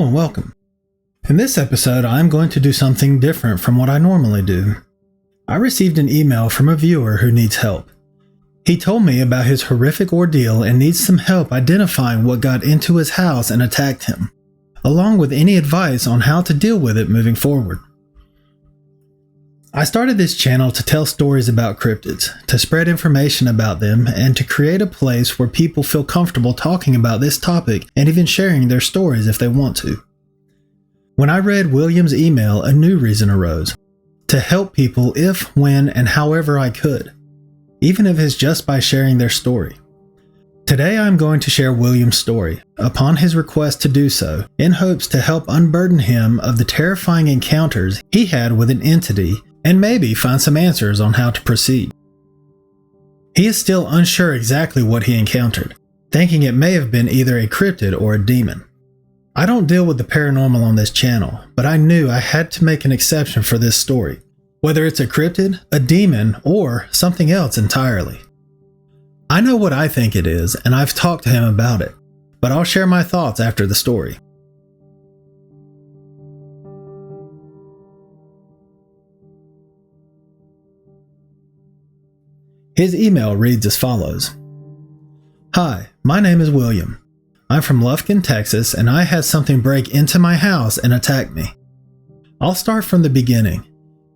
and welcome. In this episode, I'm going to do something different from what I normally do. I received an email from a viewer who needs help. He told me about his horrific ordeal and needs some help identifying what got into his house and attacked him, along with any advice on how to deal with it moving forward. I started this channel to tell stories about cryptids, to spread information about them, and to create a place where people feel comfortable talking about this topic and even sharing their stories if they want to. When I read William's email, a new reason arose: to help people if, when, and however I could, even if it's just by sharing their story. Today I'm going to share William's story, upon his request to do so, in hopes to help unburden him of the terrifying encounters he had with an entity and maybe find some answers on how to proceed. He is still unsure exactly what he encountered, thinking it may have been either a cryptid or a demon. I don't deal with the paranormal on this channel, but I knew I had to make an exception for this story, whether it's a cryptid, a demon, or something else entirely. I know what I think it is, and I've talked to him about it, but I'll share my thoughts after the story. His email reads as follows. Hi, my name is William. I'm from Lufkin, Texas, and I had something break into my house and attack me. I'll start from the beginning.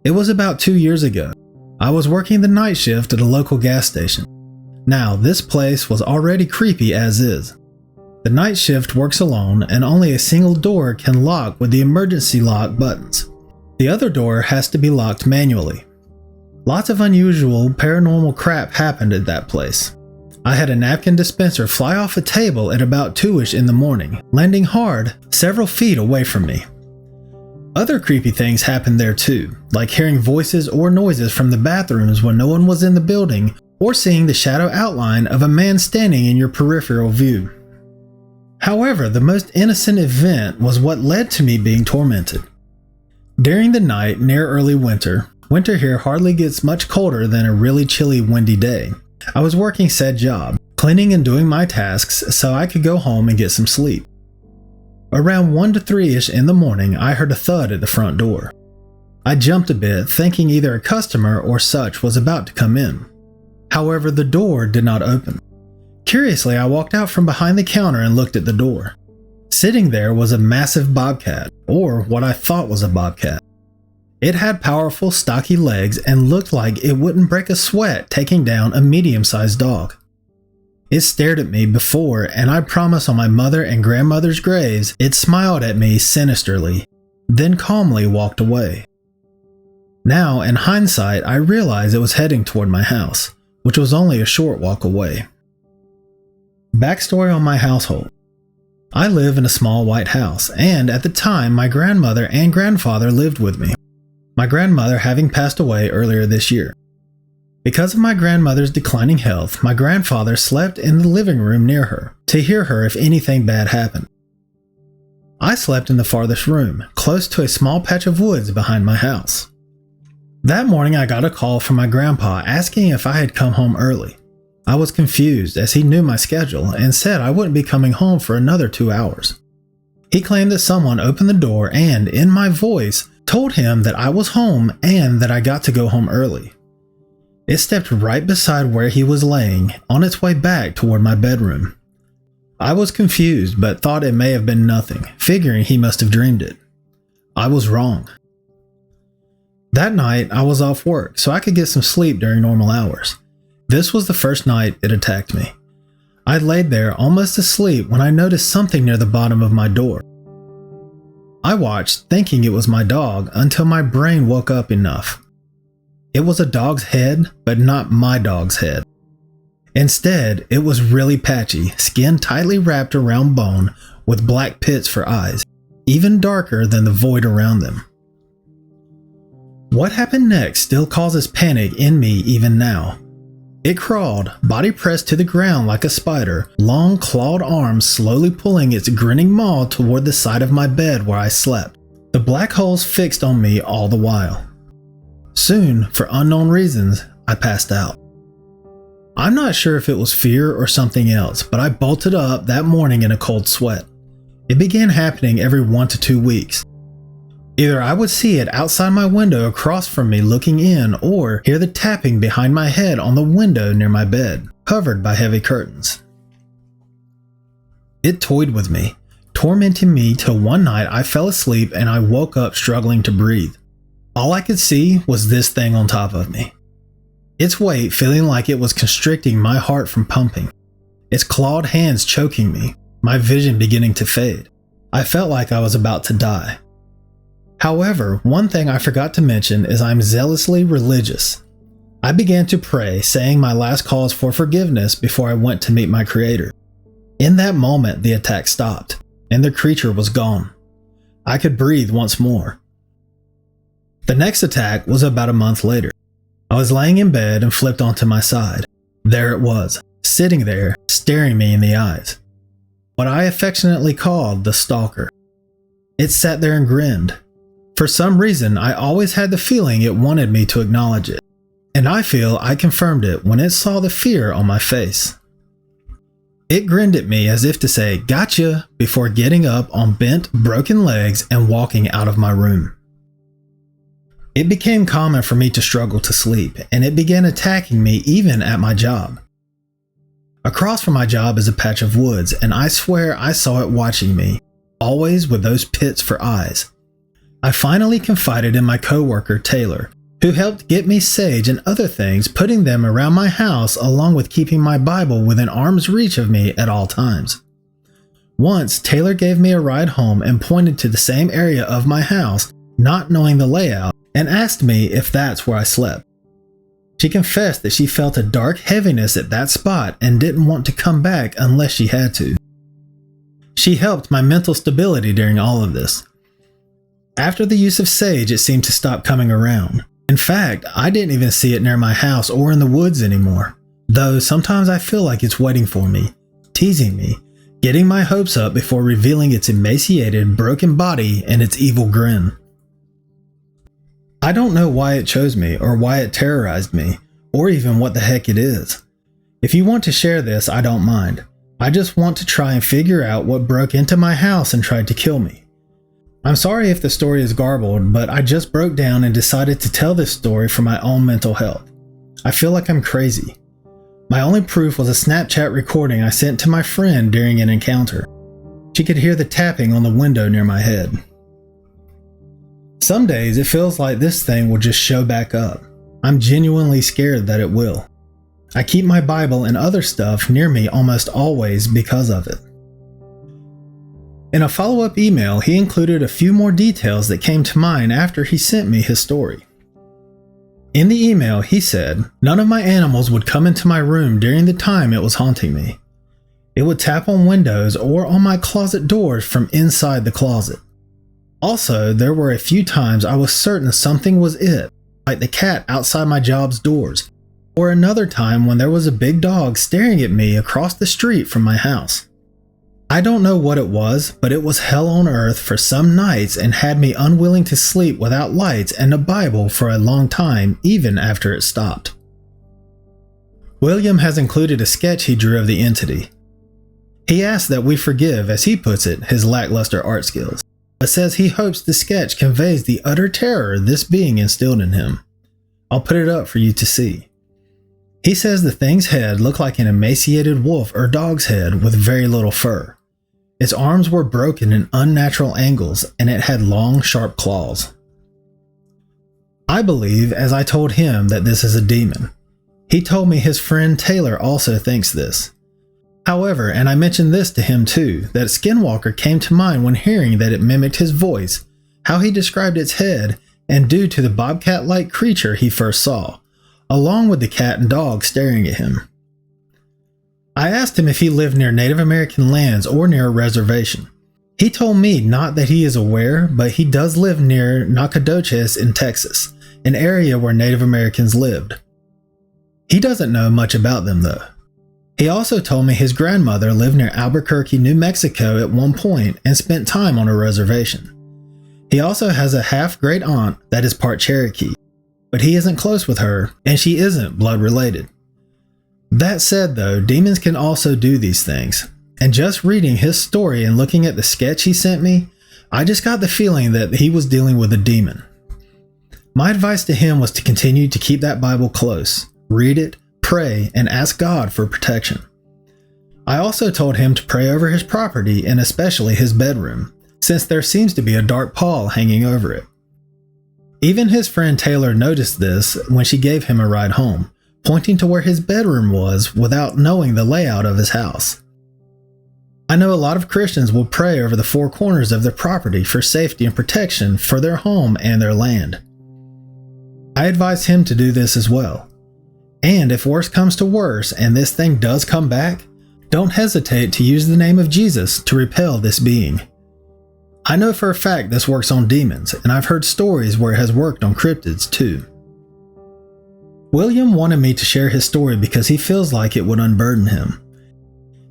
It was about 2 years ago. I was working the night shift at a local gas station. Now, this place was already creepy as is. The night shift works alone, and only a single door can lock with the emergency lock buttons. The other door has to be locked manually. Lots of unusual paranormal crap happened at that place. I had a napkin dispenser fly off a table at about 2ish in the morning, landing hard several feet away from me. Other creepy things happened there too, like hearing voices or noises from the bathrooms when no one was in the building, or seeing the shadow outline of a man standing in your peripheral view. However, the most innocent event was what led to me being tormented. During the night near early winter here hardly gets much colder than a really chilly, windy day. I was working said job, cleaning and doing my tasks so I could go home and get some sleep. Around 1 to 3ish in the morning, I heard a thud at the front door. I jumped a bit, thinking either a customer or such was about to come in. However, the door did not open. Curiously, I walked out from behind the counter and looked at the door. Sitting there was a massive bobcat, or what I thought was a bobcat. It had powerful, stocky legs and looked like it wouldn't break a sweat taking down a medium-sized dog. It stared at me before, and I promise on my mother and grandmother's graves, it smiled at me sinisterly, then calmly walked away. Now, in hindsight, I realized it was heading toward my house, which was only a short walk away. Backstory on my household. I live in a small white house, and at the time, my grandmother and grandfather lived with me. My grandmother having passed away earlier this year. Because of my grandmother's declining health, my grandfather slept in the living room near her to hear her if anything bad happened. I slept in the farthest room, close to a small patch of woods behind my house. That morning I got a call from my grandpa asking if I had come home early. I was confused as he knew my schedule and said I wouldn't be coming home for another 2 hours. He claimed that someone opened the door and, in my voice, told him that I was home and that I got to go home early. It stepped right beside where he was laying, on its way back toward my bedroom. I was confused but thought it may have been nothing, figuring he must have dreamed it. I was wrong. That night I was off work so I could get some sleep during normal hours. This was the first night it attacked me. I laid there almost asleep when I noticed something near the bottom of my door. I watched, thinking it was my dog, until my brain woke up enough. It was a dog's head, but not my dog's head. Instead, it was really patchy, skin tightly wrapped around bone, with black pits for eyes, even darker than the void around them. What happened next still causes panic in me even now. It crawled, body pressed to the ground like a spider, long clawed arms slowly pulling its grinning maw toward the side of my bed where I slept, the black holes fixed on me all the while. Soon, for unknown reasons, I passed out. I'm not sure if it was fear or something else, but I bolted up that morning in a cold sweat. It began happening every 1 to 2 weeks. Either I would see it outside my window across from me looking in, or hear the tapping behind my head on the window near my bed, covered by heavy curtains. It toyed with me, tormenting me till one night I fell asleep and I woke up struggling to breathe. All I could see was this thing on top of me. Its weight feeling like it was constricting my heart from pumping. Its clawed hands choking me, my vision beginning to fade. I felt like I was about to die. However, one thing I forgot to mention is I'm zealously religious. I began to pray, saying my last calls for forgiveness before I went to meet my Creator. In that moment, the attack stopped, and the creature was gone. I could breathe once more. The next attack was about a month later. I was laying in bed and flipped onto my side. There it was, sitting there, staring me in the eyes. What I affectionately called the stalker. It sat there and grinned. For some reason, I always had the feeling it wanted me to acknowledge it, and I feel I confirmed it when it saw the fear on my face. It grinned at me as if to say, "Gotcha," before getting up on bent, broken legs and walking out of my room. It became common for me to struggle to sleep, and it began attacking me even at my job. Across from my job is a patch of woods, and I swear I saw it watching me, always with those pits for eyes. I finally confided in my coworker Taylor, who helped get me sage and other things, putting them around my house along with keeping my Bible within arm's reach of me at all times. Once, Taylor gave me a ride home and pointed to the same area of my house, not knowing the layout, and asked me if that's where I slept. She confessed that she felt a dark heaviness at that spot and didn't want to come back unless she had to. She helped my mental stability during all of this. After the use of sage, it seemed to stop coming around. In fact, I didn't even see it near my house or in the woods anymore, though sometimes I feel like it's waiting for me, teasing me, getting my hopes up before revealing its emaciated, broken body and its evil grin. I don't know why it chose me or why it terrorized me, or even what the heck it is. If you want to share this, I don't mind. I just want to try and figure out what broke into my house and tried to kill me. I'm sorry if the story is garbled, but I just broke down and decided to tell this story for my own mental health. I feel like I'm crazy. My only proof was a Snapchat recording I sent to my friend during an encounter. She could hear the tapping on the window near my head. Some days it feels like this thing will just show back up. I'm genuinely scared that it will. I keep my Bible and other stuff near me almost always because of it. In a follow-up email, he included a few more details that came to mind after he sent me his story. In the email, he said, "None of my animals would come into my room during the time it was haunting me. It would tap on windows or on my closet doors from inside the closet. Also, there were a few times I was certain something was it, like the cat outside my job's doors, or another time when there was a big dog staring at me across the street from my house. I don't know what it was, but it was hell on earth for some nights and had me unwilling to sleep without lights and a Bible for a long time, even after it stopped." William has included a sketch he drew of the entity. He asks that we forgive, as he puts it, his lackluster art skills, but says he hopes the sketch conveys the utter terror this being instilled in him. I'll put it up for you to see. He says the thing's head looked like an emaciated wolf or dog's head with very little fur. Its arms were broken in unnatural angles, and it had long, sharp claws. I believe, as I told him, that this is a demon. He told me his friend Taylor also thinks this. However, and I mentioned this to him too, that Skinwalker came to mind when hearing that it mimicked his voice, how he described its head, and due to the bobcat-like creature he first saw, along with the cat and dog staring at him. I asked him if he lived near Native American lands or near a reservation. He told me not that he is aware, but he does live near Nacogdoches in Texas, an area where Native Americans lived. He doesn't know much about them though. He also told me his grandmother lived near Albuquerque, New Mexico at one point and spent time on a reservation. He also has a half-great aunt that is part Cherokee, but he isn't close with her and she isn't blood related. That said though, demons can also do these things, and just reading his story and looking at the sketch he sent me, I just got the feeling that he was dealing with a demon. My advice to him was to continue to keep that Bible close, read it, pray, and ask God for protection. I also told him to pray over his property and especially his bedroom, since there seems to be a dark pall hanging over it. Even his friend Taylor noticed this when she gave him a ride home, pointing to where his bedroom was without knowing the layout of his house. I know a lot of Christians will pray over the four corners of their property for safety and protection for their home and their land. I advise him to do this as well. And if worse comes to worse and this thing does come back, don't hesitate to use the name of Jesus to repel this being. I know for a fact this works on demons, and I've heard stories where it has worked on cryptids too. William wanted me to share his story because he feels like it would unburden him.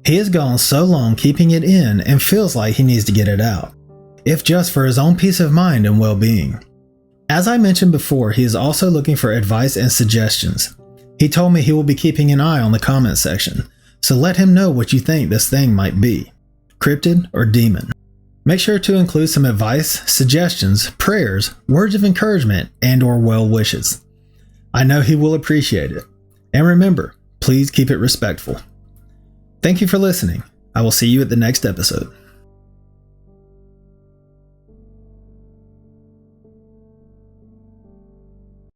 He has gone so long keeping it in and feels like he needs to get it out, if just for his own peace of mind and well-being. As I mentioned before, he is also looking for advice and suggestions. He told me he will be keeping an eye on the comment section, so let him know what you think this thing might be, cryptid or demon. Make sure to include some advice, suggestions, prayers, words of encouragement, and/or well wishes. I know he will appreciate it. And remember, please keep it respectful. Thank you for listening. I will see you at the next episode.